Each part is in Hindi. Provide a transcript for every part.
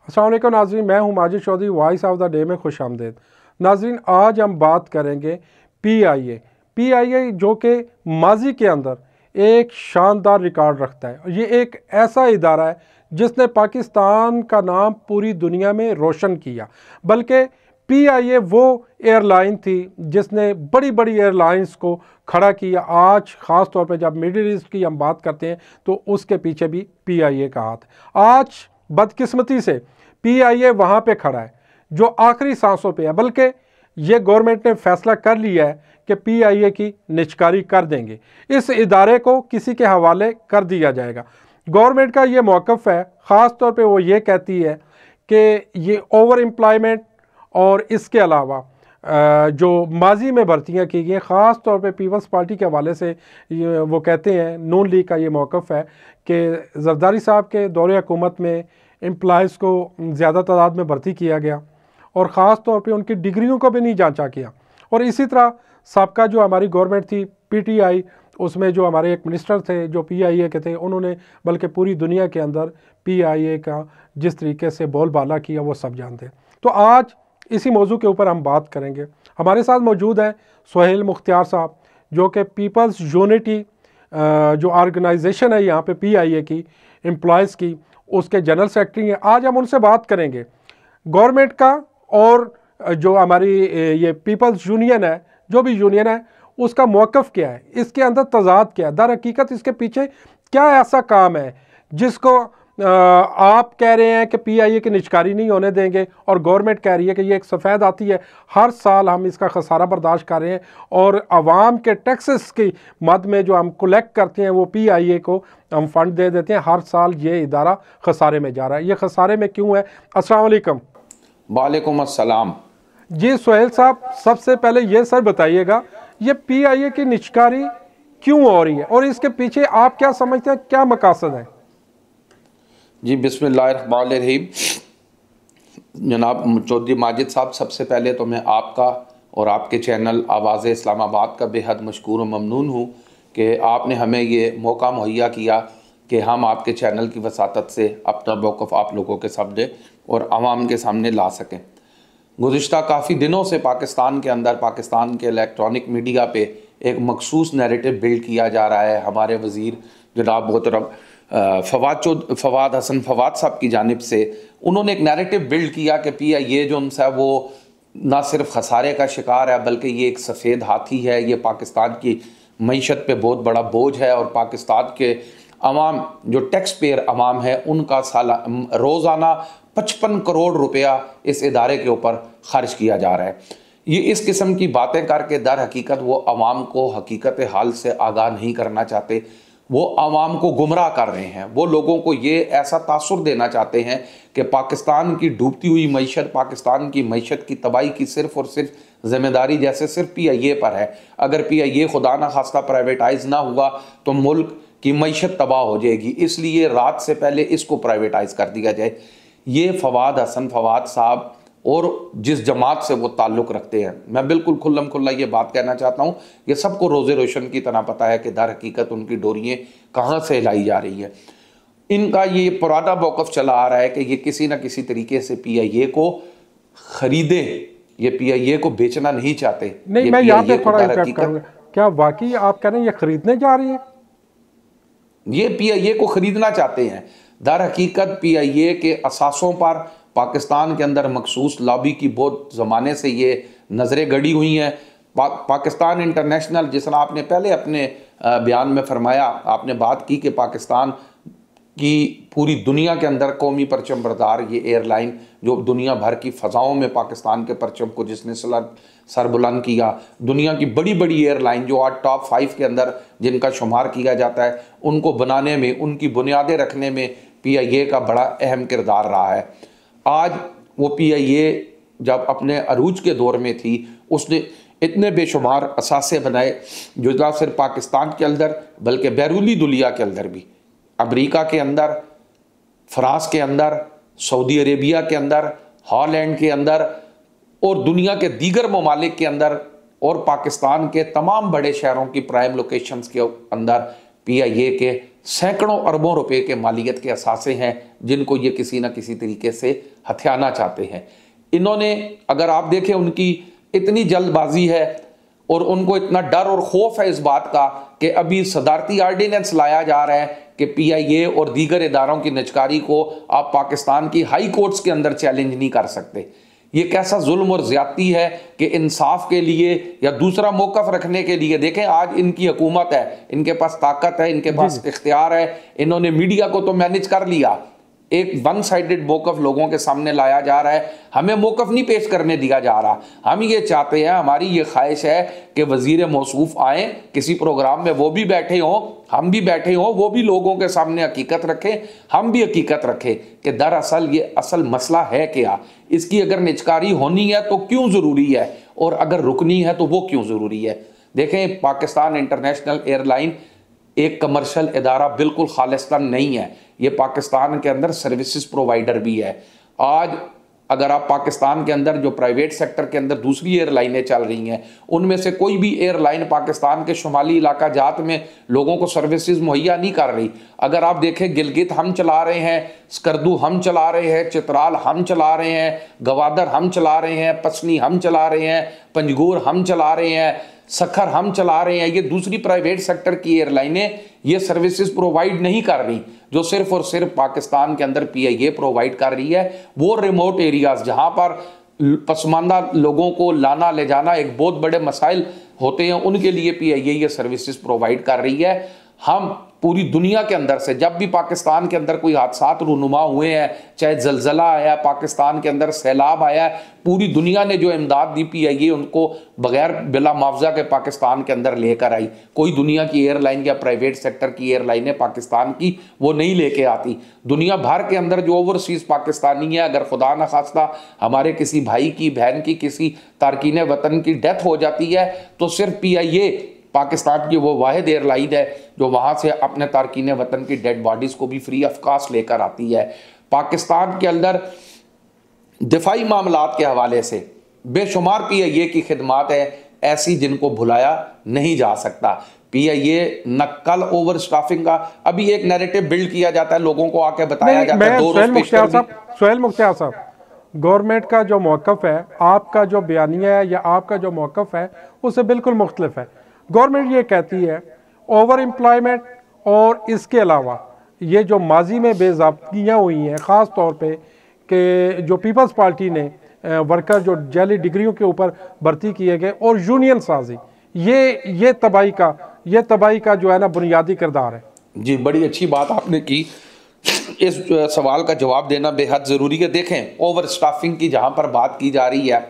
अस्सलाम वालेकुम नाज़रीन, मैं हूं Majid Chaudhary, voice of the day में खुश आमदीद। नाज़रीन, आज हम बात करेंगे पीआईए जो कि माजी के अंदर एक शानदार रिकॉर्ड रखता है। ये एक ऐसा इदारा है जिसने पाकिस्तान का नाम पूरी दुनिया में रोशन किया। बल्कि पीआईए वो एयरलाइन थी जिसने बड़ी बड़ी एयरलाइंस को खड़ा किया। आज ख़ास तौर पे जब मिडिल ईस्ट की हम बात करते हैं तो उसके पीछे भी पीआईए का हाथ है। आज बदकिस्मती से पीआईए वहाँ पे खड़ा है जो आखिरी सांसों पे है। बल्कि ये गवर्नमेंट ने फैसला कर लिया है कि पीआईए की निजकारी कर देंगे, इस इदारे को किसी के हवाले कर दिया जाएगा। गवर्नमेंट का ये मौक़िफ़ है, ख़ास तौर पे वो ये कहती है कि ये ओवर एम्प्लॉयमेंट और इसके अलावा जो माजी में भर्तियाँ की गई, ख़ास तौर पे पीपल्स पार्टी के हवाले से वो कहते हैं, नून लीग का ये मौक़िफ़ है कि जरदारी साहब के दौरे हुकूमत में एम्प्लॉयज़ को ज़्यादा तादाद में भर्ती किया गया और ख़ास तौर पे उनकी डिग्रियों को भी नहीं जांचा किया। और इसी तरह सबका जो हमारी गवर्नमेंट थी पीटीआई, उसमें जो हमारे एक मिनिस्टर थे जो पीआईए के थे, उन्होंने बल्कि पूरी दुनिया के अंदर पीआईए का जिस तरीके से बोलबाला किया वो सब जानते हैं। तो आज इसी मौजू के ऊपर हम बात करेंगे। हमारे साथ मौजूद हैं सुहेल मुख्तियार साहब जो कि पीपल्स यूनिटी जो ऑर्गेनाइजेशन है यहाँ पे पीआईए की एम्प्लॉयज़ की, उसके जनरल सेक्रेटरी हैं। आज हम उनसे बात करेंगे गवर्नमेंट का और जो हमारी ये पीपल्स यूनियन है, जो भी यूनियन है, उसका मौक़िफ़ क्या है, इसके अंदर तज़ाद क्या है, दर हकीकत इसके पीछे क्या ऐसा काम है जिसको आप कह रहे हैं कि पीआईए की निजकारी नहीं होने देंगे और गवर्नमेंट कह रही है कि ये एक सफ़ेद आती है, हर साल हम इसका खसारा बर्दाश्त कर रहे हैं और आवाम के टैक्सेस की मद में जो हम कलेक्ट करते हैं वो पीआईए को हम फ़ंड दे देते हैं। हर साल ये इदारा खसारे में जा रहा है। ये खसारे में क्यों है? अस्सलाम वालेकुम। वालेकुम अस्सलाम। जी सुहेल साहब, सबसे पहले ये सर बताइएगा, ये पीआईए की निजकारी क्यों हो रही है और इसके पीछे आप क्या समझते हैं, क्या मकासद है? जी बिस्मिल्लाहिर्रहमानिर्रहीम। जनाब चौधरी माजिद साहब, सबसे पहले तो मैं आपका और आपके चैनल आवाज़ इस्लामाबाद का बेहद मशकूर और ममनून हूँ कि आपने हमें ये मौका मुहैया किया कि हम आपके चैनल की वसातत से अपना मौक़िफ़ आप लोगों के सामने और आवाम के सामने ला सकें। गुज़िश्ता काफ़ी दिनों से पाकिस्तान के अंदर, पाकिस्तान के इलेक्ट्रॉनिक मीडिया पे एक मखसूस नैरेटिव बिल्ड किया जा रहा है। हमारे वज़ीर जनाब मोहतरम फवाद हसन फवाद साहब की जानिब से उन्होंने एक नैरेटिव बिल्ड किया कि पीआईए जो उनसा वो ना सिर्फ खसारे का शिकार है बल्कि ये एक सफ़ेद हाथी है, ये पाकिस्तान की मईशत पे बहुत बड़ा बोझ है और पाकिस्तान के अवाम जो टैक्स पेयर अवाम है उनका रोज़ाना 55 करोड़ रुपया इस इदारे के ऊपर खर्च किया जा रहा है। ये इस किस्म की बातें करके दर हकीकत वो अवाम को हकीकत हाल से आगाह नहीं करना चाहते, वो आवाम को गुमराह कर रहे हैं। वो लोगों को ये ऐसा तासुर देना चाहते हैं कि पाकिस्तान की डूबती हुई मईशत, पाकिस्तान की मईशत की तबाही की सिर्फ़ और सिर्फ ज़िम्मेदारी जैसे सिर्फ पीआईए पर है। अगर पीआईए खुदा ना खास्ता प्राइवेटाइज़ ना हुआ तो मुल्क की मईशत तबाह हो जाएगी, इसलिए रात से पहले इसको प्राइवेटाइज़ कर दिया जाए। ये फवाद हसन फवाद साहब और जिस जमात से वो ताल्लुक़ रखते हैं, मैं बिल्कुल खुल्लम खुल्ला ये बात कहना चाहता हूँ कि सबको रोज़े रोशन की तरह पता है कि दर हकीकत उनकी डोरियाँ कहाँ से हिलाई जा रही है। इनका ये पुराना मौक़िफ़ चला आ रहा है कि ये किसी न किसी तरीके से पीआईए को ख़रीदे, ये पीआईए को बेचना नहीं चाहते। नहीं, मैं यहाँ पे थोड़ा इंटरप्ट करूँगा, क्या वाकई आप कह रहे हैं ये ख़रीदने जा रही है? ये पीआईए को ख़रीदना चाहते हैं। दर हकीकत पीआईए के असासों पर पाकिस्तान के अंदर मखसूस लॉबी की बहुत ज़माने से ये नज़रें गड़ी हुई हैं। पाकिस्तान इंटरनेशनल, जिस तरह आपने पहले अपने बयान में फरमाया, आपने बात की कि पाकिस्तान की पूरी दुनिया के अंदर कौमी परचम बरदार ये एयरलाइन जो दुनिया भर की फ़ज़ाओं में पाकिस्तान के परचम को जिसने सरबुलंद किया, दुनिया की बड़ी बड़ी एयरलाइन जो आज टॉप 5 के अंदर जिनका शुमार किया जाता है, उनको बनाने में, उनकी बुनियादें रखने में पीआईए का बड़ा अहम किरदार रहा है। आज वो पीआईए जब अपने अरूज के दौर में थी, उसने इतने बेशुमार असासे बनाए जो ना सिर्फ पाकिस्तान के अंदर बल्कि बैरूनी दुनिया के अंदर भी, अमेरिका के अंदर, फ्रांस के अंदर, सऊदी अरेबिया के अंदर, हॉलैंड के अंदर और दुनिया के दीगर ममालिक के अंदर और पाकिस्तान के तमाम बड़े शहरों की प्राइम लोकेशंस के अंदर PIA के सैकड़ों अरबों रुपए के मालियत के असासे हैं जिनको ये किसी ना किसी तरीके से हथियाना चाहते हैं। इन्होंने, अगर आप देखें, उनकी इतनी जल्दबाजी है और उनको इतना डर और खौफ है इस बात का कि अभी सदारती आर्डिनेंस लाया जा रहा है कि PIA और दीगर इदारों की निजकारी को आप पाकिस्तान की हाई कोर्ट्स के अंदर चैलेंज नहीं कर सकते। ये कैसा जुल्म और ज्यादती है कि इंसाफ के लिए या दूसरा मौकफ रखने के लिए, देखें आज इनकी हुकूमत है, इनके पास ताकत है, इनके पास इख्तियार है, इन्होंने मीडिया को तो मैनेज कर लिया। एक वन साइडेड मौकफ लोगों के सामने लाया जा रहा है, हमें मौकफ नहीं पेश करने दिया जा रहा। हम ये चाहते हैं, हमारी ये ख्वाहिश है कि वजीर मौसूफ आए किसी प्रोग्राम में, वो भी बैठे हों, हम भी बैठे हों, वो भी लोगों के सामने हकीकत रखें, हम भी हकीकत रखें कि दरअसल ये असल मसला है क्या, इसकी अगर निजकारी होनी है तो क्यों ज़रूरी है, और अगर रुकनी है तो वो क्यों ज़रूरी है। देखें, पाकिस्तान इंटरनेशनल एयरलाइन एक कमर्शियल इदारा बिल्कुल खालिस्तान नहीं है, ये पाकिस्तान के अंदर सर्विसेज प्रोवाइडर भी है। आज अगर आप पाकिस्तान के अंदर जो प्राइवेट सेक्टर के अंदर दूसरी एयरलाइनें चल रही हैं, उनमें से कोई भी एयरलाइन पाकिस्तान के शुमाली इलाका जात में लोगों को सर्विसेज मुहैया नहीं कर रही। अगर आप देखें, गिलगित हम चला रहे हैं, स्कर्दू हम चला रहे हैं, चित्राल हम चला रहे हैं, गवादर हम चला रहे हैं, पसनी हम चला रहे हैं, पंजगूर हम चला रहे हैं, सखर हम चला रहे हैं। ये दूसरी प्राइवेट सेक्टर की एयरलाइनें ये सर्विसेज प्रोवाइड नहीं कर रही। जो सिर्फ और सिर्फ पाकिस्तान के अंदर PIA प्रोवाइड कर रही है वो रिमोट एरियाज जहां पर पसमानदा लोगों को लाना ले जाना एक बहुत बड़े मसाइल होते हैं, उनके लिए PIA ये सर्विसेज प्रोवाइड कर रही है। हम पूरी दुनिया के अंदर से जब भी पाकिस्तान के अंदर कोई हादसात रूनुमा हुए हैं, चाहे जलजला आया, पाकिस्तान के अंदर सैलाब आया, पूरी दुनिया ने जो इमदाद दी PIA उनको बगैर बिला मुआवजा के पाकिस्तान के अंदर लेकर आई। कोई दुनिया की एयरलाइन या प्राइवेट सेक्टर की एयरलाइनें पाकिस्तान की वो नहीं लेके आती। दुनिया भर के अंदर जो ओवरसीज पाकिस्तानी है, अगर खुदा न खास्ता हमारे किसी भाई की, बहन की, किसी तारकीन वतन की डेथ हो जाती है तो सिर्फ PIA पाकिस्तान की वो वाहिद एयरलाइन है जो वहाँ से अपने तारकीन वतन की डेड बॉडीज़ को भी फ्री ऑफ कास्ट लेकर आती है। पाकिस्तान के अंदर दिफाई मामलात के हवाले से बेशुमार PIA की खिदमात है ऐसी जिनको भुलाया नहीं जा सकता। PIA नक्कल ओवर स्टाफिंग का अभी एक नैरेटिव बिल्ड किया जाता है, लोगों को आके बताया जाता है। सुहेल मुख्तियार साहब, गवर्नमेंट का जो मौक़िफ़ है, आपका जो बयानिया है या आपका जो मौक़िफ़ है उससे बिल्कुल मुख्तलिफ है। गवर्नमेंट ये कहती है ओवर एम्प्लॉयमेंट और इसके अलावा ये जो माजी में बेज़ाब्तियाँ हुई हैं, ख़ास तौर पे कि जो पीपल्स पार्टी ने वर्कर जो जाली डिग्रियों के ऊपर भर्ती किए गए और यूनियन साजी, ये तबाही का जो है ना बुनियादी किरदार है। जी, बड़ी अच्छी बात आपने की। इस सवाल का जवाब देना बेहद ज़रूरी है। देखें, ओवर स्टाफिंग की जहाँ पर बात की जा रही है,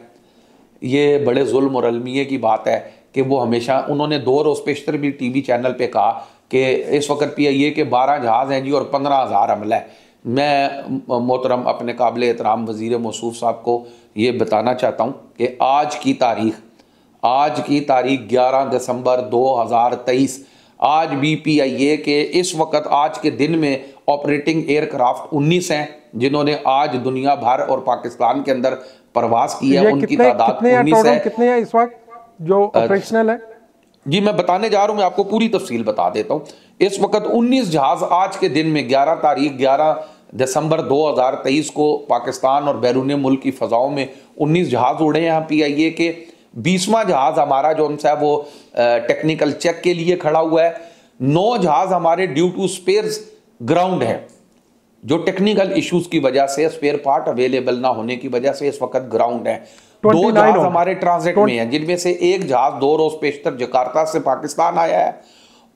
ये बड़े जुल्म और अलमिये की बात है कि वो हमेशा, उन्होंने 2 रोज़ पेशतर भी TV चैनल पे कहा कि इस वक्त PIA के 12 जहाज़ हैं जी और 15,000 अमला है। मैं मोहतरम अपने काबिल एहतराम वज़ीर मौसूफ साहब को ये बताना चाहता हूँ कि आज की तारीख 11 दिसंबर 2023, आज भी PIA के इस वक्त आज के दिन में ऑपरेटिंग एयरक्राफ्ट 19 हैं जिन्होंने आज दुनिया भर और पाकिस्तान के अंदर परवास की है। उनकी तादाद 19 है। कितने हैं इस वक्त जो ऑपरेशनल है? जी, मैं बताने जा रहा हूं, मैं आपको पूरी तफसील बता देता हूं। इस वक्त 19 जहाज आज के दिन में 11 दिसंबर 2023 को पाकिस्तान और बैरून मुल्क की फ़ज़ाओं में 19 जहाज उड़े हैं PIA के। 20वां जहाज हमारा जो है वो टेक्निकल चेक के लिए खड़ा हुआ है। 9 जहाज हमारे ड्यू टू स्पेयर्स ग्राउंड है, जो टेक्निकल इश्यूज की वजह से, स्पेयर पार्ट अवेलेबल ना होने की वजह से इस वक्त ग्राउंड है। 2 जहाज हमारे ट्रांजिट में हैं, जिनमें से एक जहाज 2 रोज पेशतर जकार्ता से पाकिस्तान आया है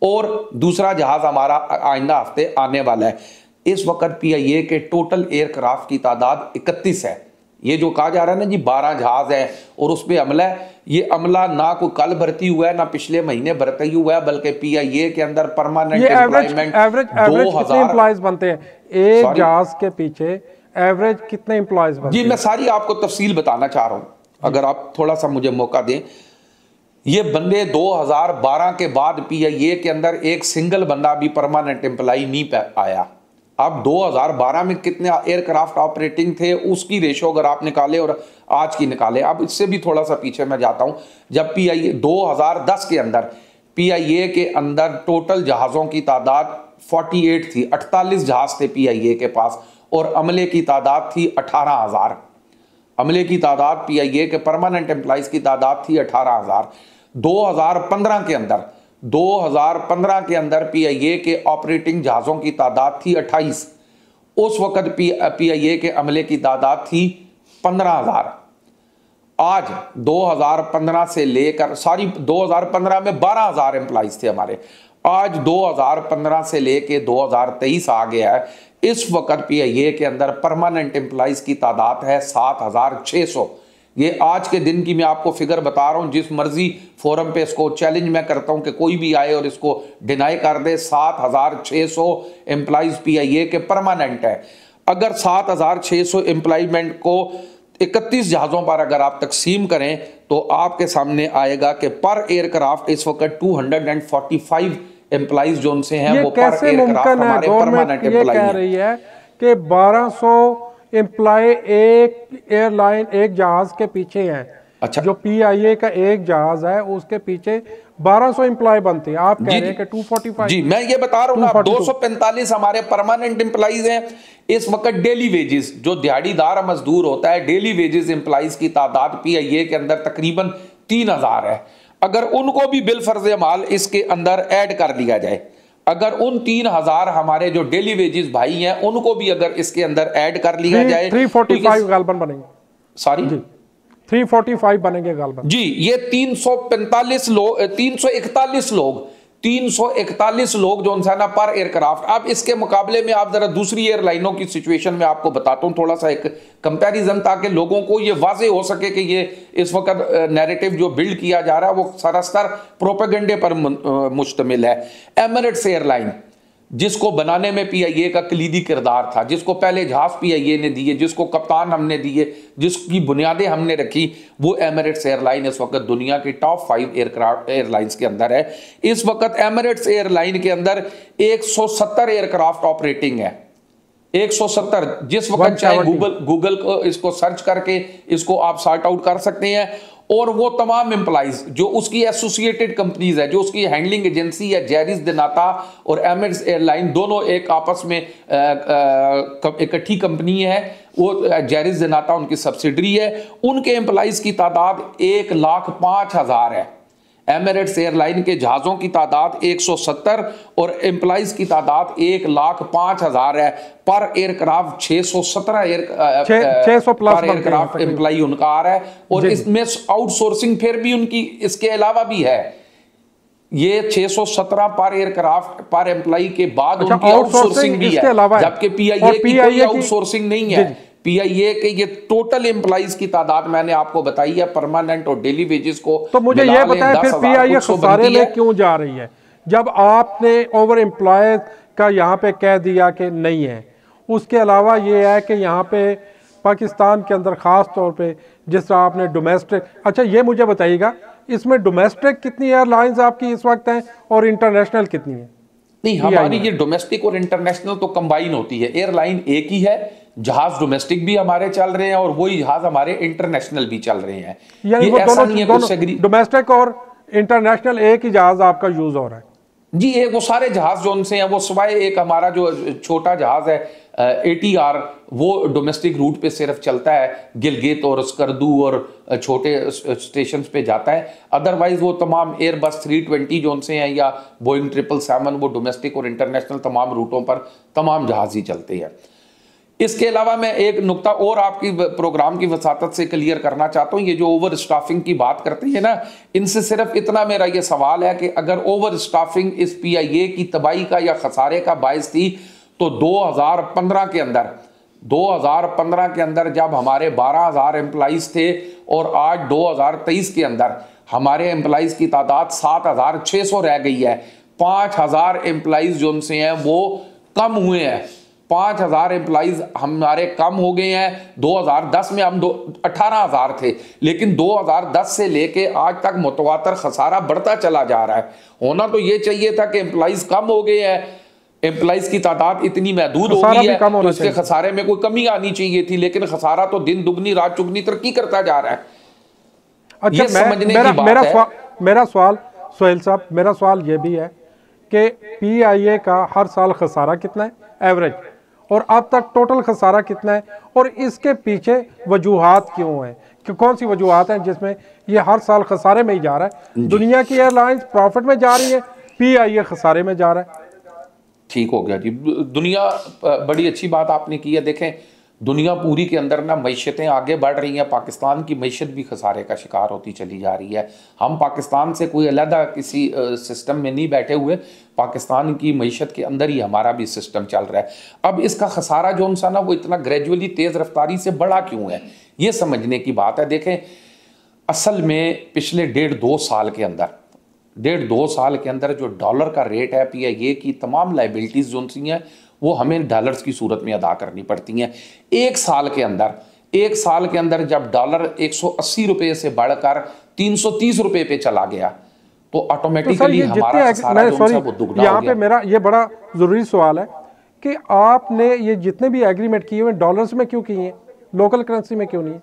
और दूसरा जहाज हमारा आइंदा हफ्ते आने वाला है। इस वक्त PIA के टोटल एयरक्राफ्ट की तादाद 31 है। ये जो कहा जा रहा है ना जी 12 जहाज है और उस पर अमला है, ये अमला ना कोई कल भर्ती हुआ है ना पिछले महीने भर्ती हुआ है, बल्कि PIA के अंदर परमानेंट एम्प्लॉयमेंट एवरेज कितने एम्प्लॉयज बनते हैं एक जहाज के पीछे? एवरेज कितने एम्प्लॉयज बनते हैं? जी, मैं सारी आपको तफसील बताना चाह रहा हूं, अगर आप थोड़ा सा मुझे मौका दें। ये बंदे 2012 के बाद PIA के अंदर एक सिंगल बंदा भी परमानेंट एम्प्लॉय नहीं आया। अब 2012 में कितने एयरक्राफ्ट ऑपरेटिंग थे उसकी रेशो अगर आप निकाले और आज की निकाले, अब इससे भी थोड़ा सा पीछे मैं जाता हूं, जब PIA 2010 के अंदर PIA के अंदर टोटल जहाज़ों की तादाद 48 थी, 48 जहाज़ थे PIA के पास, और अमले की तादाद थी 18,000। अमले की तादाद PIA के परमानेंट एम्प्लॉइज की तादाद थी 18,000। 2015 के अंदर PIA के ऑपरेटिंग जहाज़ों की तादाद थी 28। उस वक्त PIA के अमले की तादाद थी 15,000। आज 2015 से लेकर 2015 में 12,000 एम्प्लॉइज थे हमारे। आज 2015 से लेके 2023 आ गया है। इस वक्त PIA के अंदर परमानेंट एम्प्लॉइज की तादाद है 7,600। ये आज के दिन की मैं आपको फिगर बता रहा हूं, जिस मर्जी फोरम पे इसको चैलेंज मैं करता हूं कि कोई भी आए और इसको डिनाई कर दे। 7,600 एम्प्लॉइज PIA के परमानेंट है। अगर 7,600 एम्प्लॉयमेंट को 31 जहाज़ों पर अगर आप तकसीम करें तो आपके सामने आएगा कि पर एयरक्राफ्ट इस वक्त 245 एम्प्लॉइज जो उनसे हैं वो पर एयरक्राफ्ट हमारे परमानेंट एम्प्लॉय कह रही है कि 1200 एम्प्लॉय एक एयरलाइन एक जहाज के पीछे हैं। अच्छा, जो PIA का एक जहाज है उसके पीछे 1200 एम्प्लॉय बनते हैं। आप कह रहे हैं कि 245। जी, मैं ये बता रहा हूं ना, 245 हमारे परमानेंट एम्प्लॉइज हैं। इस वक्त डेली वेजेस, जो दिहाड़ीदार मजदूर होता है, डेली वेजेस एम्प्लॉइज की तादाद PIA के अंदर तकरीबन 3,000 है। अगर उनको भी बिल फर्ज अमाल इसके अंदर ऐड कर दिया जाए, अगर उन 3,000 हमारे जो डेली वेजेस भाई हैं उनको भी अगर इसके अंदर ऐड कर लिया जाए, 345 गालबन बनेंगे। सॉरी, 345 बनेंगे गालबन। जी, ये 341 लोग जो है ना पर एयरक्राफ्ट। अब इसके मुकाबले में आप जरा दूसरी एयरलाइनों की सिचुएशन में आपको बताता हूं, थोड़ा सा एक कंपैरिजन, ताकि लोगों को ये वाजे हो सके कि ये इस वक्त नैरेटिव जो बिल्ड किया जा रहा है वो सरासर प्रोपेगेंडे पर मुश्तमिल है। एमिरेट्स एयरलाइन, जिसको बनाने में PIA का कलीदी किरदार था, जिसको पहले जहाज PIA ने दिए, जिसको कप्तान हमने दिए, जिसकी बुनियादें हमने रखी, वो एमिरेट्स एयरलाइन इस वक्त दुनिया की टॉप 5 एयरक्राफ्ट एयरलाइंस के अंदर है। इस वक्त एमिरेट्स एयरलाइन के अंदर 170 एयरक्राफ्ट ऑपरेटिंग है। 170, जिस वक्त चाहे गूगल को इसको सर्च करके इसको आप सॉर्ट आउट कर सकते हैं। और वो तमाम एम्प्लॉइज जो उसकी एसोसिएटेड कंपनीज है, जो उसकी हैंडलिंग एजेंसी है, जेरिस दिनाता और एमिरेट्स एयरलाइन, दोनों एक आपस में इकट्ठी कंपनी है। वो जेरिस दिनाता उनकी सब्सिडरी है। उनके एम्प्लॉइज की तादाद 1,05,000 है। एमिरेट्स एयरलाइन के जहाज़ों की तादाद 170 और एम्प्लॉइज की तादाद 1,05,000 है। पर एयरक्राफ्ट 617 एयरक्राफ्ट एम्प्लॉय उनका आ रहा है। और इसमें आउटसोर्सिंग फिर भी उनकी इसके अलावा भी है। ये 617 पर एयरक्राफ्ट पर एम्प्लॉय के बाद उनकी आउटसोर्सिंग भी है, जबकि PIA की कोई आउटसोर्सिंग नहीं है। PIA के ये टोटल एम्प्लॉइज की तादाद मैंने आपको बताई है, परमानेंट और डेली वेजेस को। तो मुझे ये बताएं फिर PIA खसारे में क्यों जा रही है, जब आपने ओवर एम्प्लॉय का यहाँ पे कह दिया कि नहीं है। उसके अलावा ये है कि यहाँ पे पाकिस्तान के अंदर ख़ास तौर पे जिस तरह आपने डोमेस्टिक, अच्छा ये मुझे बताइएगा इसमें डोमेस्टिक कितनी एयरलाइंस आपकी इस वक्त हैं और इंटरनेशनल कितनी है? नहीं, हमारी ये डोमेस्टिक और इंटरनेशनल तो कंबाइन होती है। एयरलाइन एक ही है, जहाज डोमेस्टिक भी हमारे चल रहे हैं और वही जहाज हमारे इंटरनेशनल भी चल रहे हैं। यानी वो दोनों डोमेस्टिक और इंटरनेशनल एक ही जहाज आपका यूज हो रहा है? जी, एक वो सारे जहाज जो उनसे हैं, वो सिवाय एक हमारा जो छोटा जहाज है ATR, वो डोमेस्टिक रूट पे सिर्फ चलता है, गिलगित और स्कर्दू और छोटे स्टेशन पे जाता है। अदरवाइज वो तमाम एयरबस 320 जो उनसे हैं या बोइंग 777, वो डोमेस्टिक और इंटरनेशनल तमाम रूटों पर तमाम जहाज ही चलते हैं। इसके अलावा मैं एक नुक्ता और आपकी प्रोग्राम की वसातत से क्लियर करना चाहता हूं। ये जो ओवर स्टाफिंग की बात करते हैं ना, इनसे सिर्फ इतना मेरा ये सवाल है कि अगर ओवर स्टाफिंग इस PIA की तबाही का या खसारे का बायस थी, तो 2015 के अंदर जब हमारे 12,000 एम्प्लॉइज थे और आज 2023 के अंदर हमारे एम्प्लॉइज की तादाद 7,600 रह गई है। 5,000 एम्प्लॉइज जो उनसे हैं वो कम हुए हैं। 5,000 एम्प्लॉइज हमारे कम हो गए हैं। 2010 में हम 18,000 थे, लेकिन 2010 से लेके आज तक मुतवातर खसारा बढ़ता चला जा रहा है। होना तो ये चाहिए था कि एम्प्लॉइज कम हो गए हैं, एम्प्लॉइज की तादाद इतनी महदूद हो गई है तो इसके खसारे में कोई कमी आनी चाहिए थी, लेकिन खसारा तो दिन दुगनी रात चुगनी तरक्की करता जा रहा है। अच्छा, मेरा सवाल सोहेल साहब, मेरा सवाल ये भी है कि PIA का हर साल खसारा कितना है एवरेज, और अब तक टोटल खसारा कितना है, और इसके पीछे वजूहात क्यों हैं, कि कौन सी वजूहात हैं जिसमें ये हर साल खसारे में ही जा रहा है? दुनिया की एयरलाइंस प्रॉफिट में जा रही है, PIA खसारे में जा रहा है। ठीक हो गया जी। दुनिया, बड़ी अच्छी बात आपने की है। देखें, दुनिया पूरी के अंदर ना मईशतें आगे बढ़ रही हैं, पाकिस्तान की मईशत भी खसारे का शिकार होती चली जा रही है। हम पाकिस्तान से कोई अलग किसी सिस्टम में नहीं बैठे हुए, पाकिस्तान की मईशत के अंदर ही हमारा भी सिस्टम चल रहा है। अब इसका खसारा जो सा ना वो इतना ग्रेजुअली तेज़ रफ्तारी से बढ़ा क्यों है, ये समझने की बात है। देखें, असल में पिछले 1.5-2 साल के अंदर, 1.5-2 साल के अंदर जो डॉलर का रेट है, PIA की तमाम लाइबिलिटीज़ जो सी हैं वो हमें डॉलर्स की सूरत में अदा करनी पड़ती हैं। एक साल के अंदर जब डॉलर 180 रुपये से बढ़कर 330 रुपये पे चला गया तो ऑटोमेटिकली हमारा खसारा जो है वो दुगना हो यहाँ गया। पे मेरा ये बड़ा ज़रूरी सवाल है कि आपने ये जितने भी एग्रीमेंट किए हुए डॉलर्स में क्यों किए हैं, लोकल करेंसी में क्यों नहीं है?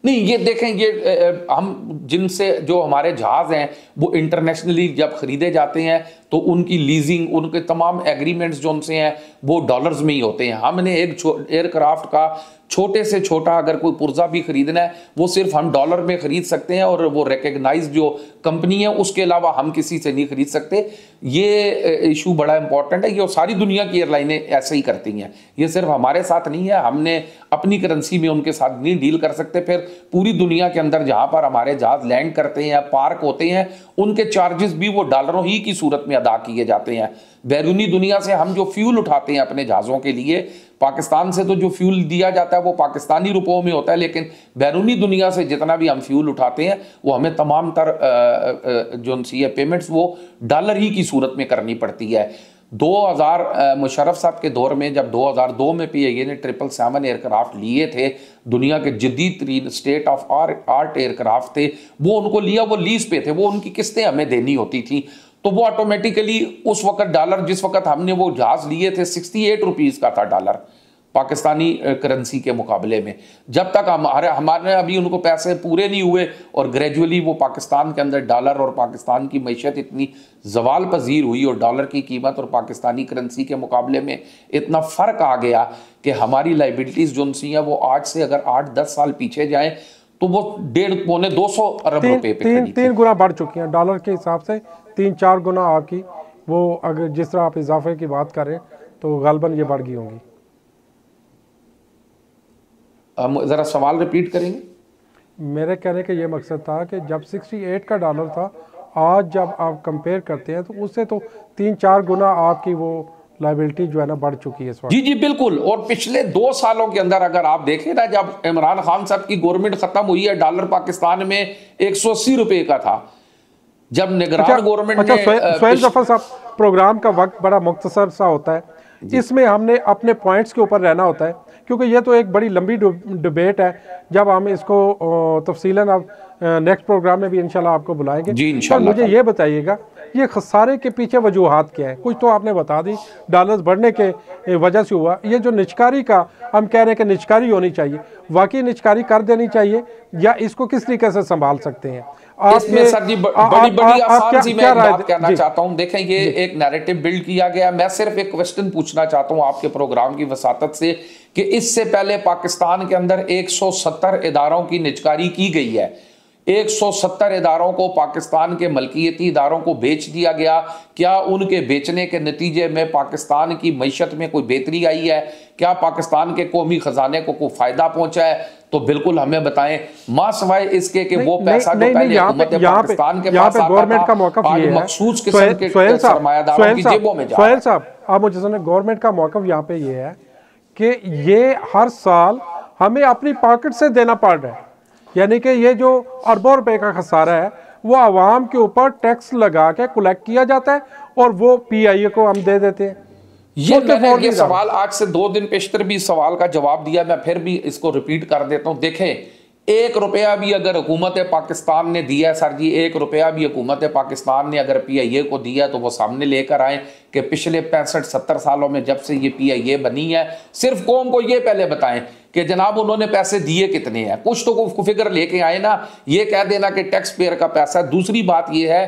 नहीं, ये देखें, ये हम जिनसे जो हमारे जहाज़ हैं वो इंटरनेशनली जब खरीदे जाते हैं तो उनकी लीजिंग, उनके तमाम एग्रीमेंट्स जो उनसे हैं वो डॉलर्स में ही होते हैं। हमने एक एयरक्राफ्ट का छोटे से छोटा अगर कोई पुर्जा भी खरीदना है वो सिर्फ हम डॉलर में खरीद सकते हैं, और वो रिकग्नाइज जो कंपनी है उसके अलावा हम किसी से नहीं खरीद सकते। ये इशू बड़ा इंपॉर्टेंट है। ये सारी दुनिया की एयरलाइनें ऐसे ही करती हैं, ये सिर्फ हमारे साथ नहीं है। हमने अपनी करेंसी में उनके साथ नहीं डील कर सकते। फिर पूरी दुनिया के अंदर जहां पर हमारे जहाज लैंड करते हैं, पार्क होते हैं, उनके चार्जेस भी वो डॉलरों ही की सूरत में अदा किए जाते हैं। बैरूनी दुनिया से हम जो फ्यूल उठाते हैं अपने जहाज़ों के लिए, पाकिस्तान से तो जो फ्यूल दिया जाता है वो पाकिस्तानी रुपयों में होता है, लेकिन बैरूनी दुनिया से जितना भी हम फ्यूल उठाते हैं वो हमें तमाम तर जो सी पेमेंट्स वो डॉलर ही की सूरत में करनी पड़ती है। 2000 मुशर्रफ साहब के दौर में जब 2002 में PIA ने 777 एयरक्राफ्ट लिए थे, दुनिया के जदीद तरीन स्टेट ऑफ आर्ट एयरक्राफ्ट थे, वो उनको लिया, वो लीज पे थे, वो उनकी किस्तें हमें देनी होती थी, तो वो ऑटोमेटिकली उस वक्त डॉलर, जिस वक्त हमने वो जहाज लिए थे 68 रुपीज़ का था डॉलर पाकिस्तानी करेंसी के मुकाबले में। जब तक हमारे अभी उनको पैसे पूरे नहीं हुए और ग्रेजुअली वो पाकिस्तान के अंदर डॉलर और पाकिस्तान की मईशत इतनी जवाल पजीर हुई और डॉलर की कीमत और पाकिस्तानी करेंसी के मुकाबले में इतना फ़र्क आ गया कि हमारी लाइबिलिटीज़ जो सी हैं वो आज से अगर 8-10 साल पीछे जाएँ तो वो 1.5-200 अरब रुपए पे तीन गुना बढ़ चुकी हैं डॉलर के हिसाब से, 3-4 गुना आपकी वो, अगर जिस तरह आप इजाफे की बात करें तो गालबन ये बढ़ गई होंगी। ज़रा सवाल रिपीट करेंगे? मेरे कहने का ये मकसद था कि जब 68 का डॉलर था, आज जब आप कंपेयर करते हैं तो उससे तो 3-4 गुना आपकी वो लाइबिलिटी जो है ना बढ़ चुकी है इस वक्त। जी जी बिल्कुल। और पिछले 2 सालों के अंदर अगर आप देखें ना, जब इमरान खान साहब की गवर्नमेंट खत्म हुई है, डॉलर पाकिस्तान में 180 रुपए का था। जब निगरान गवर्नमेंट ने सोहेल जफर साहब, प्रोग्राम का वक्त बड़ा मुख्तसर सा होता है, इसमें हमने अपने पॉइंट्स के ऊपर रहना होता है, क्योंकि ये तो एक बड़ी लंबी डिबेट है। जब हम इसको तफसीलन अब नेक्स्ट प्रोग्राम में भी इंशाल्लाह आपको बुलाएंगे जी इंशाल्लाह। मुझे ये बताइएगा, ये खसारे के पीछे वजूहात क्या है? कुछ तो आपने बता दी, डॉलर्स बढ़ने के वजह से हुआ। ये जो निचकारी का हम कह रहे हैं कि निचकारी होनी चाहिए, वाकई निचकारी कर देनी चाहिए या इसको किस तरीके से संभाल सकते हैं? इसमें सर जी बड़ी आसान सी मैं बात कहना चाहता हूं। देखें, ये एक नैरेटिव बिल्ड किया गया। मैं सिर्फ एक क्वेश्चन पूछना चाहता हूं आपके प्रोग्राम की वसातत से कि इससे पहले पाकिस्तान के अंदर 170 इदारों की निचकारी की गई है। 170 इदारों को, पाकिस्तान के मलकियती इदारों को बेच दिया गया। क्या उनके बेचने के नतीजे में पाकिस्तान की मईशत में कोई बेहतरी आई है? क्या पाकिस्तान के कौमी खजाने को कोई फायदा पहुंचा है? तो बिल्कुल हमें बताएं, मां सवाए इसके कि वो पैसा जो पहले हुकूमत पाकिस्तान के पास गवर्नमेंट का मौका आज मखसूस किस्म के सरमायादारों की जेबों में जा रहा है। सोहेल साहब, आप मुझे सुने, गवर्नमेंट का मौका यहाँ पे ये है कि ये हर साल हमें अपनी पॉकेट से देना पड़ रहा है, यानी कि ये जो अरबों रुपए का खसारा है वो आवाम के ऊपर टैक्स लगा के कलेक्ट किया जाता है और वो PIA को हम दे देते हैं। मैंने ये सवाल आज से 2 दिन पेशतर भी सवाल का जवाब दिया, मैं फिर भी इसको रिपीट कर देता हूं। देखें, 1 रुपया भी अगर हुकूमत पाकिस्तान ने दिया है सर जी, 1 रुपया भी हुकूमत पाकिस्तान ने अगर PIA को दिया तो वो सामने लेकर आए कि पिछले 65-70 सालों में जब से ये PIA बनी है, सिर्फ कौम को ये पहले बताएं कि जनाब उन्होंने पैसे दिए कितने हैं। कुछ तो फिगर लेके आए ना, ये कह देना कि टैक्स पेयर का पैसा। दूसरी बात ये है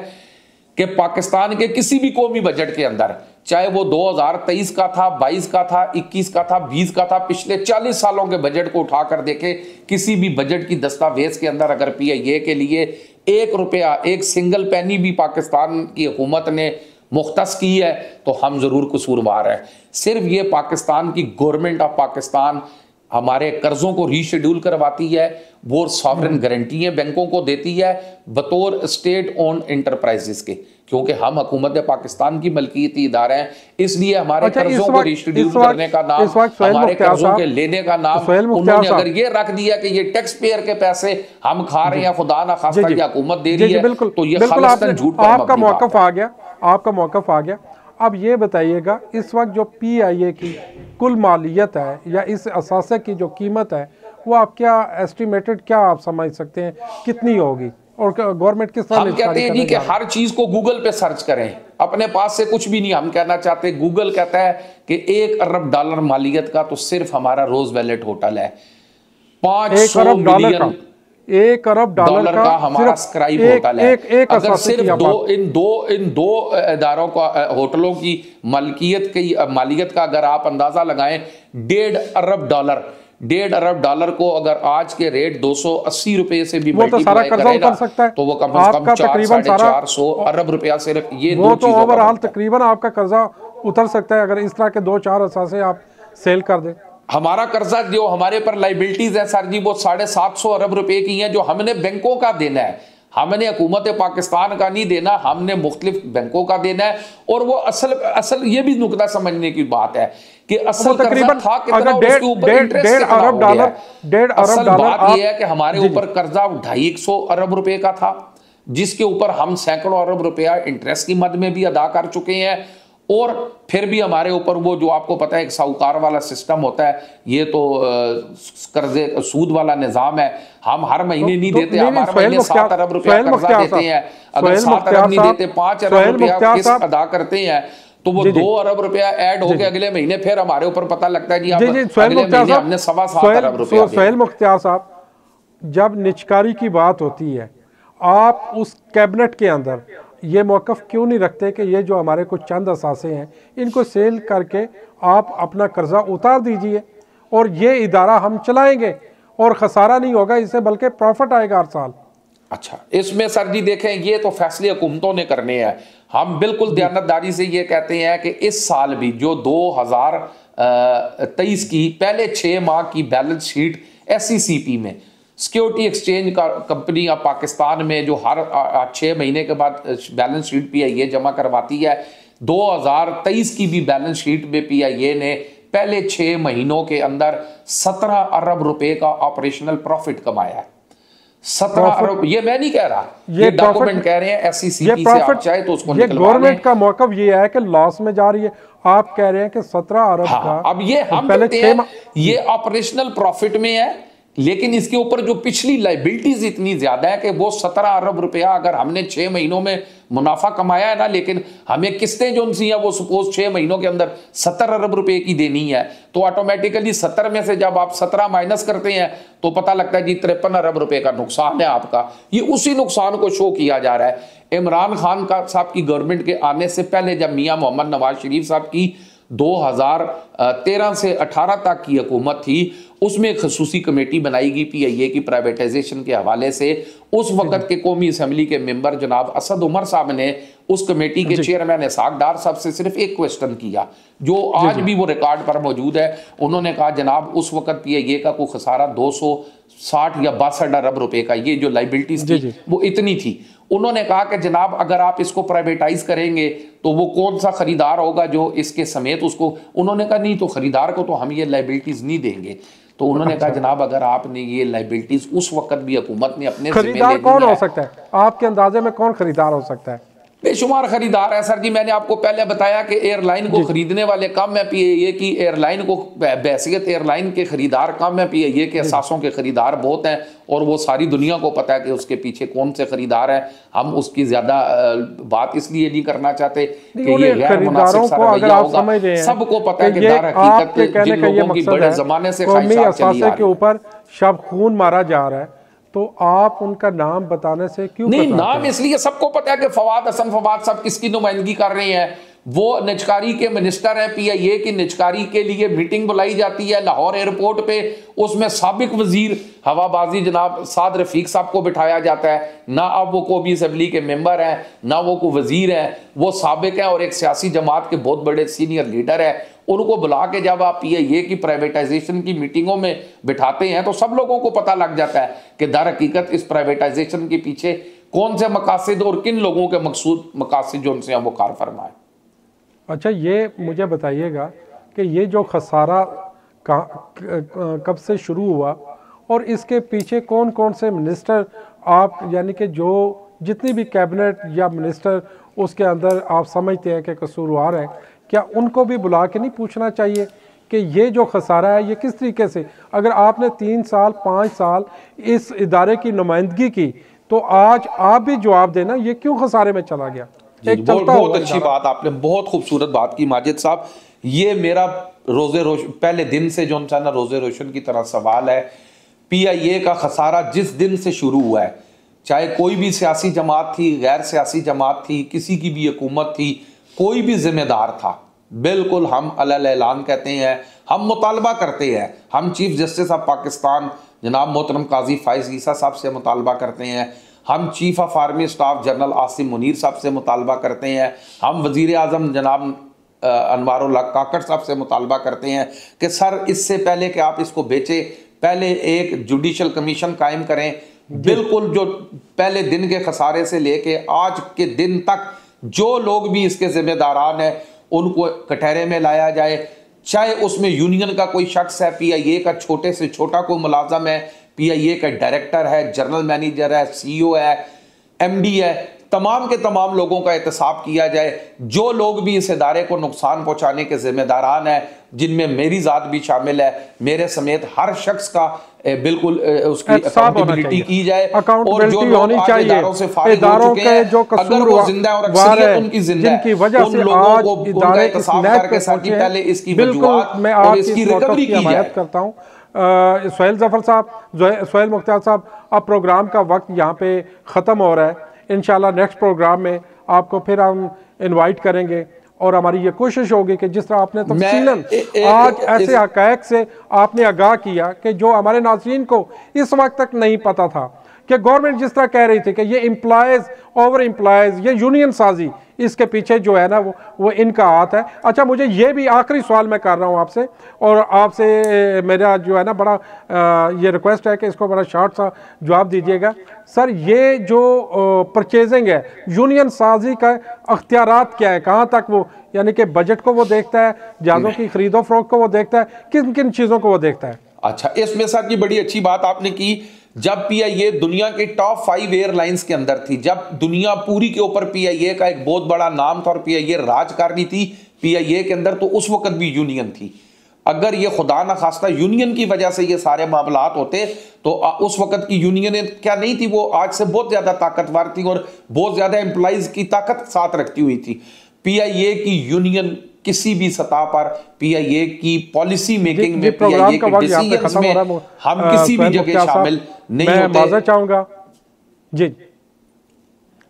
कि पाकिस्तान के किसी भी कौमी बजट के अंदर, चाहे वो 2023 का था, 22 का था, 21 का था, 20 का था, पिछले 40 सालों के बजट को उठाकर देखे, किसी भी बजट की दस्तावेज के अंदर अगर PIA के लिए 1 रुपया, एक सिंगल पैनी भी पाकिस्तान की हुकूमत ने मुख्तस की है तो हम जरूर कसूरवार हैं। सिर्फ ये पाकिस्तान की गवर्नमेंट ऑफ पाकिस्तान हमारे कर्जों को रीशेड्यूल करवाती है, वो सॉवरेन गारंटियां बैंकों को देती है बतौर स्टेट ओन इंटरप्राइजेस के, क्योंकि हम हुकूमत पाकिस्तान की मलकियती इदारे हैं, इसलिए हमारे कर्जों को रीशेड्यूल करने का नाम, हमारे कर्जों के लेने का नाम, उन्होंने अगर ये रख दिया कि ये टैक्स पेयर के पैसे हम खा रहे हैं, खुदा ना खास्ता की हुकूमत दे रही है, तो ये खालिस्तान झूठ पर आपका मौक़िफ़ आ गया, आपका मौक़िफ़ आ गया। अब ये बताइएगा, इस वक्त जो PIA की कुल मालियत है या इस असासे की जो कीमत है, वो आप क्या एस्टिमेटेड, क्या आप समझ सकते हैं कितनी होगी, और गवर्नमेंट किस तरह? हम कहते हैं जी कि हर चीज को गूगल पे सर्च करें, अपने पास से कुछ भी नहीं हम कहना चाहते। गूगल कहता है कि $1 अरब मालियत का तो सिर्फ हमारा रोज वैलेट होटल है, 500 मिलियन $1 अरब का हमारा स्क्राइब होटल है। अगर सिर्फ इन दो इदारों का, होटलों की मालियत का अगर आप अंदाजा लगाएं, $1.5 अरब को अगर आज के रेट 280 रुपए से भी मल्टीप्लाई करेगा तो वो कम से कम 400-450 अरब रुपया सिर्फ ये दो चीजों, ओवरऑल तकरीबन आपका कर्जा उतर सकता है अगर इस तरह के 2-4 असासे आप सेल कर दें। हमारा कर्जा जो हमारे पर लाइबिलिटीज है सर जी, वो 750 अरब रुपए की हैं, जो हमने बैंकों का देना है, हमने हुकूमत पाकिस्तान का नहीं देना, हमने मुख्तलिफ बैंकों का देना है। और वो असल ये भी नुकता समझने की बात है कि असल कर्जा था कितना, उसके ऊपर इंटरेस्ट कितना हो गया है। असल बात ये है कि हमारे ऊपर कर्जा 250 अरब रुपए का था, जिसके ऊपर हम सैकड़ों अरब रुपया इंटरेस्ट की मद में भी अदा कर चुके हैं। और फिर भी हमारे ऊपर वो जो आपको पता है एक साहूकार वाला सिस्टम होता है, ये तो कर्जे सूद वाला निजाम है, हम हर महीने नहीं देते, हमारे महीने 7 अरब रुपया कर्जा देते हैं, अगर 7 अरब नहीं देते 5 अरब रुपया किस्त अदा करते हैं तो वो 2 अरब रुपया ऐड होके अगले महीने फिर हमारे ऊपर पता लगता है जी अगले महीने हमने 7.25 अरब रुपया। सुहेल मुख्तियार साहब, जब निचकारी की बात होती है, आप उस कैबिनेट के अंदर ये मौक़िफ़ क्यों नहीं रखते कि ये जो हमारे कुछ चंद असासे हैं इनको सेल करके आप अपना कर्जा उतार दीजिए और ये इदारा हम चलाएंगे और खसारा नहीं होगा इससे, बल्कि प्रॉफिट आएगा हर साल। अच्छा, इसमें सर जी देखें, ये तो फैसले हुकूमतों ने करने हैं। हम बिल्कुल दयानतदारी से ये कहते हैं कि इस साल भी जो 2023 की पहले 6 माह की बैलेंस शीट SECP में, सिक्योरिटी एक्सचेंज का कंपनी ऑफ पाकिस्तान में जो हर 6 महीने के बाद बैलेंस शीट PIA जमा करवाती है, 2023 की भी बैलेंस शीट में PIA ने पहले 6 महीनों के अंदर 17 अरब रुपए का ऑपरेशनल प्रॉफिट कमाया है। 17 अरब, ये मैं नहीं कह रहा, ये डॉक्यूमेंट कह रहे हैं SECP से, आप चाहे तो उसको निकलवा लें। गवर्नमेंट का मौक़िफ़ ये है कि लॉस में जा रही है, आप कह रहे हैं कि 17 अरब का। अब ये हम कहते हैं ये ऑपरेशनल प्रॉफिट में है, लेकिन इसके ऊपर जो पिछली लाइबिलिटीज इतनी ज्यादा है कि वो 17 अरब रुपया अगर हमने 6 महीनों में मुनाफा कमाया है ना, लेकिन हमें किस्तें जो सी हैं वो सपोज 6 महीनों के अंदर 70 अरब रुपए की देनी है, तो ऑटोमेटिकली 70 में से जब आप 17 माइनस करते हैं तो पता लगता है जी 53 अरब रुपए का नुकसान है आपका। ये उसी नुकसान को शो किया जा रहा है। इमरान खान का साहब की गवर्नमेंट के आने से पहले जब मियां मोहम्मद नवाज शरीफ साहब की 2013 से 18 तक की हुकूमत थी, उसमें एक खसूसी कमेटी बनाई गई PIA की प्राइवेटाइजेशन के हवाले से। उस वक्त के कौमी असम्बली के मेंबर जनाब असद उमर साहब ने उस कमेटी के चेयरमैन इसाक डार साहब से सिर्फ एक क्वेश्चन किया, जो आज भी वो रिकॉर्ड पर मौजूद है। उन्होंने कहा जनाब उस वक्त PIA का कोई खसारा 260 या 62 अरब रुपए का, ये जो लाइबिलिटीज थी वो इतनी थी। उन्होंने कहा कि जनाब अगर आप इसको प्राइवेटाइज करेंगे तो वो कौन सा खरीदार होगा जो इसके समेत उसको, उन्होंने कहा नहीं तो खरीदार को तो हम ये लाइबिलिटीज नहीं देंगे। तो उन्होंने कहा जनाब अगर आपने ये लाइबिलिटीज उस वक्त भी हुकूमत ने अपने खरीदार कौन हो सकता है आपके अंदाजे में, कौन खरीदार हो सकता है? बेशुमार खरीदार है सर जी। मैंने आपको पहले बताया कि एयरलाइन को खरीदने वाले कम है PIA की, एयरलाइन को बहैसियत एयरलाइन के खरीदार कम है, PIA के असासों के खरीदार बहुत हैं और वो सारी दुनिया को पता है कि उसके पीछे कौन से खरीदार हैं। हम उसकी ज्यादा बात इसलिए नहीं करना चाहते कि ये गैर मुनासिब सा रवैया होगा। सबको पता है कि दर हकीकत जिन लोगों की बड़े जमाने से ख्वाहिशात चली आ रही है के ऊपर शब खून मारा जा रहा है, तो आप उनका नाम बताने से क्यों नहीं, कतराते नाम हैं? इसलिए सबको पता है कि फवाद हसन फवाद साहब किसकी नुमाइंदगी कर रहे हैं। वो निचकारी के मिनिस्टर हैं। PIA की निचकारी के लिए मीटिंग बुलाई जाती है लाहौर एयरपोर्ट पे, उसमें साबिक वजीर हवाबाजी जनाब साद रफीक साहब को बिठाया जाता है। ना अब वो कौमी असम्बली के मेंबर हैं, ना वो को वजीर हैं, वो साबिक हैं और एक सियासी जमात के बहुत बड़े सीनियर लीडर है। उनको बुला के जब आप PIA की प्राइवेटाइजेशन की मीटिंगों में बिठाते हैं तो सब लोगों को पता लग जाता है कि दर हकीकत इस प्राइवेटाइजेशन के पीछे कौन से मकासद और किन लोगों के मकसूद मकासद जो उनसे वो कार फरमाए। अच्छा, ये मुझे बताइएगा कि ये जो खसारा कब से शुरू हुआ और इसके पीछे कौन कौन से मिनिस्टर आप यानी कि जो जितनी भी कैबिनेट या मिनिस्टर उसके अंदर आप समझते हैं कि कसूरवार हैं, क्या उनको भी बुला के नहीं पूछना चाहिए कि ये जो खसारा है ये किस तरीके से, अगर आपने 3 साल 5 साल इस इदारे की नुमाइंदगी की तो आज आप भी जवाब देना ये क्यों खसारे में चला गया। बहुत अच्छी बात आपने, बहुत खूबसूरत बात की माजिद साहब। ये मेरा रोजे रोशन पहले दिन से जो ना रोजे रोशन की तरह सवाल है। PIA का खसारा जिस दिन से शुरू हुआ है, चाहे कोई भी सियासी जमात थी, गैर सियासी जमात थी, किसी की भी हुकूमत थी, कोई भी जिम्मेदार था, बिल्कुल हम अलल ऐलान कहते हैं, हम मुतालबा करते हैं, हम चीफ जस्टिस ऑफ पाकिस्तान जनाब मोहतरम काजी फाइज ईसा साहब से मुतालबा करते हैं, हम chief of army staff general Asim Munir साहब से मुतालबा करते हैं, हम वजीर आजम जनाब अनवारुल्लाह काकड़ साहब से मुतालबा करते हैं कि सर इससे पहले कि आप इसको बेचें, पहले एक जुडिशल कमीशन कायम करें। बिल्कुल जो पहले दिन के खसारे से लेके आज के दिन तक जो लोग भी इसके जिम्मेदारान हैं उनको कटहरे में लाया जाए, चाहे उसमें यूनियन का कोई शख्स है, PIA का छोटे से छोटा कोई मुलाजम है, PIA का डायरेक्टर है, जनरल मैनेजर है, CEO है, MD है, तमाम के तमाम लोगों का एहतसाब किया जाए। जो लोग भी इस इदारे को नुकसान पहुंचाने के जिम्मेदारान हैं, जिनमें मेरी ज़ात भी शामिल है, मेरे समेत हर शख्स का बिल्कुल उसकी अकाउंटेबिलिटी की जाए और जो लोग आज इदारों से फारिग हो चुके हैं, अगर वो जिंदा और अक्सरियत उनकी जिंदा है, उन लोगों को उनका एहतसाब करके सबसे पहले इसकी वजूहात और इसकी रिकवरी की जाए। करता हूँ सोहेल जफर साहब, सोहेल मुख्तार साहब, अब प्रोग्राम का वक्त यहाँ पे ख़त्म हो रहा है। इंशाल्लाह नेक्स्ट प्रोग्राम में आपको फिर हम इनवाइट करेंगे और हमारी ये कोशिश होगी कि जिस तरह आपने तफसीलन आज ऐसे हक़ाइक़ से आपने आगाह किया कि जो हमारे नाज़रीन को इस वक्त तक नहीं पता था कि गवर्नमेंट जिस तरह कह रही थी कि ये एम्प्लॉयज़ ओवर एम्प्लॉयज़, ये यूनियन साजी, इसके पीछे जो है ना वो इनका हाथ है। अच्छा, मुझे ये भी आखिरी सवाल मैं कर रहा हूँ आपसे, और आपसे मेरा जो है ना बड़ा ये रिक्वेस्ट है कि इसको बड़ा शॉर्ट सा जवाब दीजिएगा। सर, ये जो परचेजिंग है, यूनियन साजी का अख्तियारात क्या है, कहाँ तक वो, यानी कि बजट को वो देखता है, जहाज़ों की खरीदो फरोख्त को वो देखता है, किन किन चीज़ों को वो देखता है? अच्छा, इसमें सर की बड़ी अच्छी बात आपने की। जब PIA दुनिया के टॉप 5 एयरलाइंस के अंदर थी, जब दुनिया पूरी के ऊपर PIA का एक बहुत बड़ा नाम था और PIA राज कर रही थी PIA के अंदर, तो उस वक्त भी यूनियन थी। अगर ये खुदा न खास्ता यूनियन की वजह से ये सारे मामलात होते तो उस वक्त की यूनियन क्या नहीं थी, वो आज से बहुत ज्यादा ताकतवर थी और बहुत ज्यादा एम्प्लॉइज की ताकत साथ रखती हुई थी। PIA की यूनियन किसी भी सतह पर PIA की पॉलिसी मेकिंग में, PIA के डिसीजंस में हम किसी भी जगह शामिल नहीं होते। मैं माजरत चाहूंगा जी,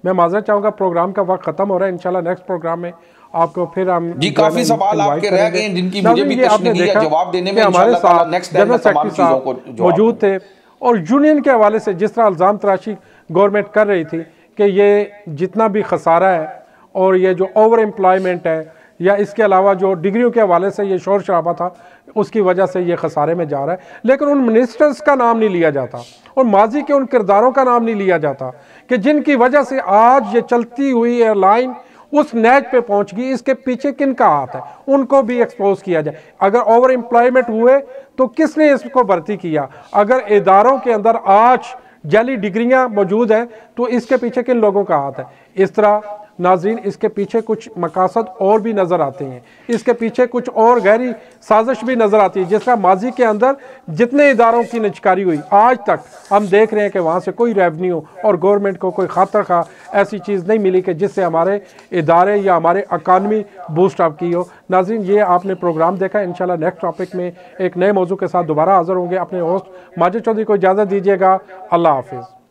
मैं माजरत चाहूंगा, प्रोग्राम का वक्त खत्म हो रहा है। इंशाल्लाह नेक्स्ट प्रोग्राम में आपको फिर हम जी, काफी सवाल आपके रह गए जिनकी मुझे भी तशनीह है जवाब देने में। हमारे साथ नेक्स्ट टाइम में तमाम चीजों को मौजूद थे और यूनियन के हवाले से जिस तरह इल्जाम तराशी गवर्नमेंट कर रही थी कि ये जितना भी खसारा है और ये जो ओवर एम्प्लॉयमेंट है या इसके अलावा जो डिग्रियों के हवाले से ये शोर शराबा था, उसकी वजह से ये खसारे में जा रहा है, लेकिन उन मिनिस्टर्स का नाम नहीं लिया जाता और माजी के उन किरदारों का नाम नहीं लिया जाता कि जिनकी वजह से आज ये चलती हुई एयरलाइन उस नैज पे पहुंच गई। इसके पीछे किन का हाथ है, उनको भी एक्सपोज किया जाए। अगर ओवर एम्प्लॉयमेंट हुए तो किसने इसको भर्ती किया? अगर इदारों के अंदर आज जाली डिग्रियां मौजूद हैं तो इसके पीछे किन लोगों का हाथ है? इस तरह नाज़रीन इसके पीछे कुछ मकासद और भी नज़र आते हैं, इसके पीछे कुछ और गहरी साजिश भी नज़र आती है। जिस तरह माजी के अंदर जितने इदारों की निजकारी हुई आज तक हम देख रहे हैं कि वहाँ से कोई रेवन्यू और गवर्नमेंट को कोई खातर खा ऐसी चीज़ नहीं मिली कि जिससे हमारे इदारे या हमारे इकानमी बूस्ट अप की हो। नाज़रीन ये आपने प्रोग्राम देखा, इंशाल्लाह नेक्स्ट टॉपिक में एक नए मौजू के साथ दोबारा हाज़िर होंगे। अपने होस्ट माजिद चौधरी को इजाज़त दीजिएगा। अल्लाह हाफिज़।